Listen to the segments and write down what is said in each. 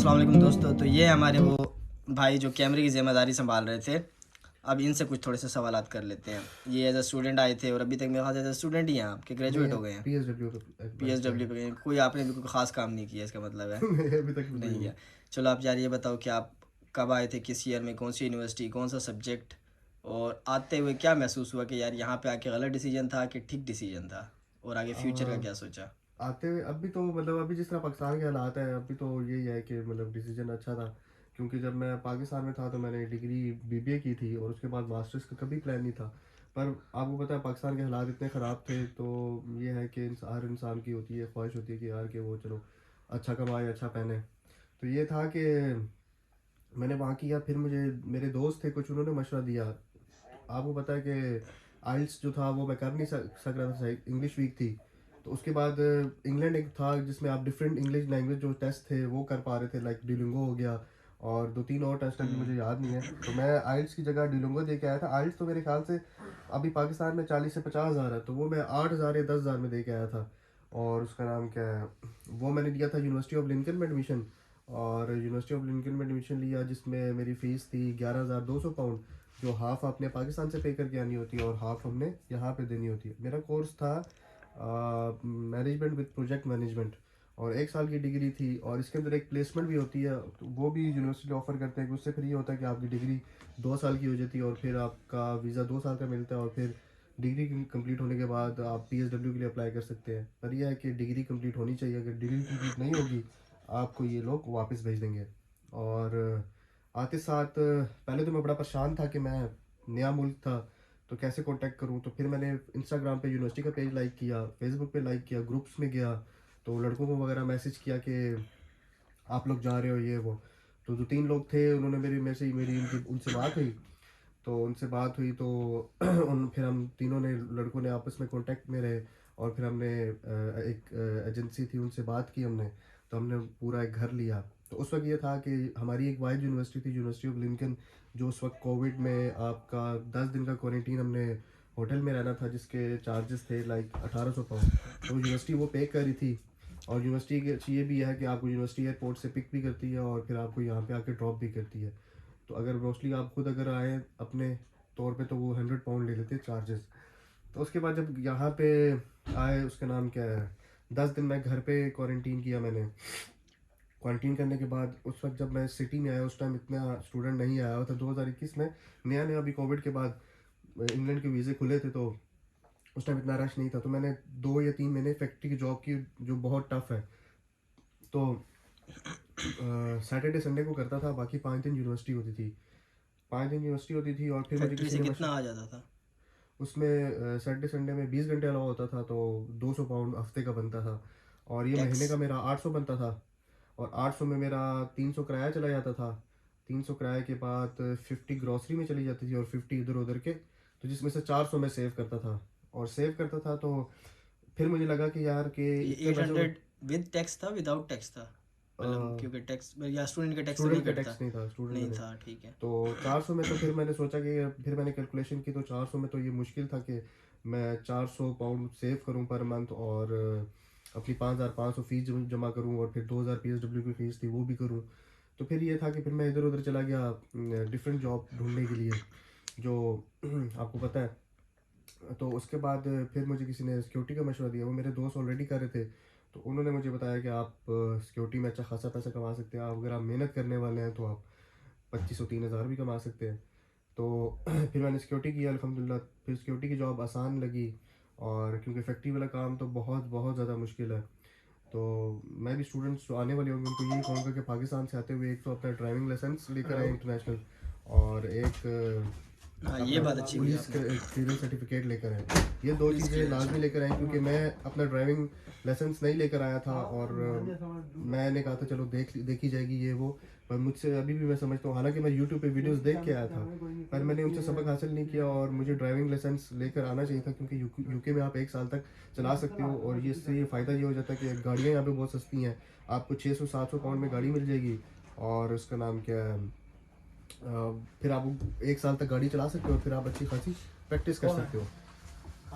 अस्सलाम वालेकुम दोस्तों। तो ये हमारे वो भाई जो कैमरे की जिम्मेदारी संभाल रहे थे। अब इनसे कुछ थोड़े से सवालात कर लेते हैं। ये एज अ स्टूडेंट आए थे और अभी तक मेरे ख्याल से एज अ स्टूडेंट ही हैं, आपके नहीं ग्रेजुएट है। हो गए हैं। पीएसडब्ल्यू का अप्लाई किया पीएसडब्ल्यू है। पे गए हैं। कोई आपने भी कोई ख़ास काम नहीं किया, इसका मतलब है। नहीं अभी तक कोई नहीं नहीं। किया। चलो आप यार ये बताओ कि आप कब आए थे, किस ईयर में, कौन सी यूनिवर्सिटी, कौन सा सब्जेक्ट, और आते हुए क्या महसूस हुआ कि यार यहाँ पे आके गलत डिसीजन था कि ठीक डिसीजन था, और आगे फ्यूचर का क्या सोचा। आते हुए अभी तो मतलब अभी जिस तरह पाकिस्तान के हालात है अभी तो यही है कि मतलब डिसीजन अच्छा था। क्योंकि जब मैं पाकिस्तान में था तो मैंने डिग्री बीबीए की थी और उसके बाद मास्टर्स का कभी प्लान नहीं था। पर आपको पता है पाकिस्तान के हालात इतने ख़राब थे तो ये है कि हर इंसान की होती है, ख्वाहिश होती है कि यार कि वो चलो अच्छा कमाए अच्छा पहने। तो ये था कि मैंने वहाँ किया। फिर मुझे मेरे दोस्त थे कुछ, उन्होंने मशवरा दिया। आपको पता है कि आइल्स जो था वो मैं कर नहीं सक रहा था, इंग्लिश वीक थी। तो उसके बाद इंग्लैंड एक था जिसमें आप डिफरेंट इंग्लिश लैंग्वेज जो टेस्ट थे वो कर पा रहे थे, लाइक डिलिंगो हो गया और दो तीन और टेस्ट अभी मुझे याद नहीं है। तो मैं आइल्स की जगह डिलिंगो दे के आया था। आइल्स तो मेरे ख्याल से अभी पाकिस्तान में 40 से 50 हज़ार है, तो वो मैं 8 हज़ार या 10 हज़ार में दे के आया था। और उसका नाम क्या है, वो मैंने लिया था यूनिवर्सिटी ऑफ लिंकन में एडमिशन। और यूनिवर्सिटी ऑफ लिंकन में एडमिशन लिया जिसमें मेरी फ़ीस थी 11,200 पाउंड, जो हाफ़ आपने पाकिस्तान से पे करके आनी होती है और हाफ़ हमने यहाँ पे देनी होती है। मेरा कोर्स था मैनेजमेंट विद प्रोजेक्ट मैनेजमेंट और 1 साल की डिग्री थी। और इसके अंदर एक प्लेसमेंट भी होती है, तो वो भी यूनिवर्सिटी ऑफर करते हैं कि उससे फिर ये होता है कि आपकी डिग्री 2 साल की हो जाती है और फिर आपका वीज़ा 2 साल का मिलता है और फिर डिग्री कंप्लीट होने के बाद आप पीएसडब्ल्यू के लिए अप्लाई कर सकते हैं। पर यह है कि डिग्री कंप्लीट होनी चाहिए, अगर डिग्री कंप्लीट नहीं होगी आपको ये लोग वापस भेज देंगे। और आते साथ पहले तो मैं बड़ा परेशान था कि मैं नया मुल्क था तो कैसे कांटेक्ट करूं। तो फिर मैंने इंस्टाग्राम पे यूनिवर्सिटी का पेज लाइक किया, फेसबुक पे लाइक किया, ग्रुप्स में गया, तो लड़कों को वगैरह मैसेज किया कि आप लोग जा रहे हो ये वो। तो जो तीन लोग थे उन्होंने मेरी उनकी उनसे बात हुई। तो उनसे बात हुई तो उन फिर हम तीनों ने लड़कों ने आपस में कांटेक्ट में रहे। और फिर हमने एक एजेंसी थी उनसे बात की हमने। तो हमने पूरा एक घर लिया। तो उस वक्त ये था कि हमारी एक वाइड यूनिवर्सिटी थी, यूनिवर्सिटी ऑफ लिंकन, जो उस वक्त कोविड में आपका 10 दिन का क्वारंटीन हमने होटल में रहना था जिसके चार्जेस थे लाइक 1800 पाउंड। तो यूनिवर्सिटी वो पे कर रही थी। और यूनिवर्सिटी की अच्छी ये भी है कि आपको यूनिवर्सिटी एयरपोर्ट से पिक भी करती है और फिर आपको यहाँ पे आके ड्रॉप भी करती है। तो अगर मोस्टली आप खुद अगर आए अपने तौर पे तो वो 100 पाउंड ले लेते चार्जेस। तो उसके बाद जब यहाँ पे आए, उसका नाम क्या है, 10 दिन मैं घर पे क्वारंटीन किया मैंने। क्वारंटीन करने के बाद उस वक्त जब मैं सिटी में आया उस टाइम इतना स्टूडेंट नहीं आया हुआ था। 2021 में नया नया अभी कोविड के बाद इंग्लैंड के वीज़े खुले थे तो उस टाइम इतना रश नहीं था। तो मैंने 2 या 3 महीने फैक्ट्री की जॉब की जो बहुत टफ है। तो सैटरडे संडे को करता था, बाकी 5 दिन यूनिवर्सिटी होती थी। 5 दिन यूनिवर्सिटी होती थी और फिर मुझे फैक्ट्री किसी से ने कितना आ जाता था। उसमें सैटरडे संडे में 20 घंटे अलाउ होता था तो 200 पाउंड हफ्ते का बनता था। और ये टैक्स। महीने का मेरा 800 बनता था। और 800 में मेरा 300 किराया चला जाता था। 300 किराए के बाद 50 ग्रॉसरी में चली जाती थी और 50 इधर उधर के, तो जिसमें से 400 में सेव करता था। और सेव करता था तो फिर मुझे लगा कि यार कि ये इतने एट पैसे हंड्रेड विद टैक्स था, विदाउट टैक्स था, मतलब क्योंकि टैक्स या स्टूडेंट का टैक्स तो नहीं स्टूडेंट का कटता। टैक्स नहीं था, स्टूडेंट का नहीं नहीं। था, ठीक है। तो 400 में तो फिर मैंने सोचा कि फिर मैंने कैलकुलेशन की तो 400 में तो ये मुश्किल था कि मैं 400 पाउंड सेव करूं पर मंथ और अपनी 5,500 फीस जमा करूं और फिर 2,000 पीएसडब्ल्यू की फ़ीस थी वो भी करूं। तो फिर ये था कि फिर मैं इधर उधर चला गया डिफरेंट जॉब ढूंढने के लिए जो आपको पता है। तो उसके बाद फिर मुझे किसी ने सिक्योरिटी का मशवरा दिया, वो मेरे दोस्त ऑलरेडी कर रहे थे। तो उन्होंने मुझे बताया कि आप सिक्योरिटी में अच्छा खासा पैसा कमा सकते हैं, आप अगर आप मेहनत करने वाले हैं तो आप 2500 3,000 भी कमा सकते हैं। तो फिर मैंने सिक्योरिटी किया अल्हम्दुलिल्लाह। फिर सिक्योरिटी की जॉब आसान लगी। और क्योंकि फैक्ट्री वाला काम तो बहुत बहुत ज़्यादा मुश्किल है। तो मैं भी स्टूडेंट्स जो आने वाले होंगे उनको यही कहूँगा कि पाकिस्तान से आते हुए एक तो अपना ड्राइविंग लाइसेंस लेकर आए इंटरनेशनल, और एक हाँ, ये अपना बात अच्छी की पुलिस आपने। क्लियरेंस सर्टिफिकेट लेकर आए। ये दो पुलिस चीज़ें क्लियरेंस। लाजमी लेकर आए क्योंकि मैं अपना ड्राइविंग लाइसेंस नहीं लेकर आया था। और मैंने कहा था चलो देखी जाएगी ये वो। पर मुझसे अभी भी मैं समझता हूँ, हालांकि मैं यूट्यूब पे वीडियोस देख के आया था, पर मैंने उनसे सबक हासिल नहीं किया और मुझे ड्राइविंग लाइसेंस लेकर आना चाहिए था क्योंकि यूके में आप 1 साल तक चला सकते हो। और ये इससे ये फ़ायदा ये हो जाता है कि गाड़ियाँ यहाँ पे बहुत सस्ती हैं, आपको 600 700 पाउंड में गाड़ी मिल जाएगी। और उसका नाम क्या है, फिर आप 1 साल तक गाड़ी चला सकते हो, फिर आप अच्छी खासी प्रैक्टिस कर सकते हो।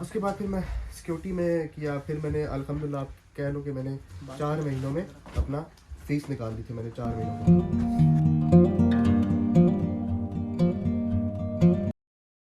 उसके बाद फिर मैं सिक्योरिटी में किया। फिर मैंने अल्हम्दुलिल्लाह आप कह लो कि मैंने 4 महीनों में अपना फीस निकाल दी थी मैंने 4 महीनों की।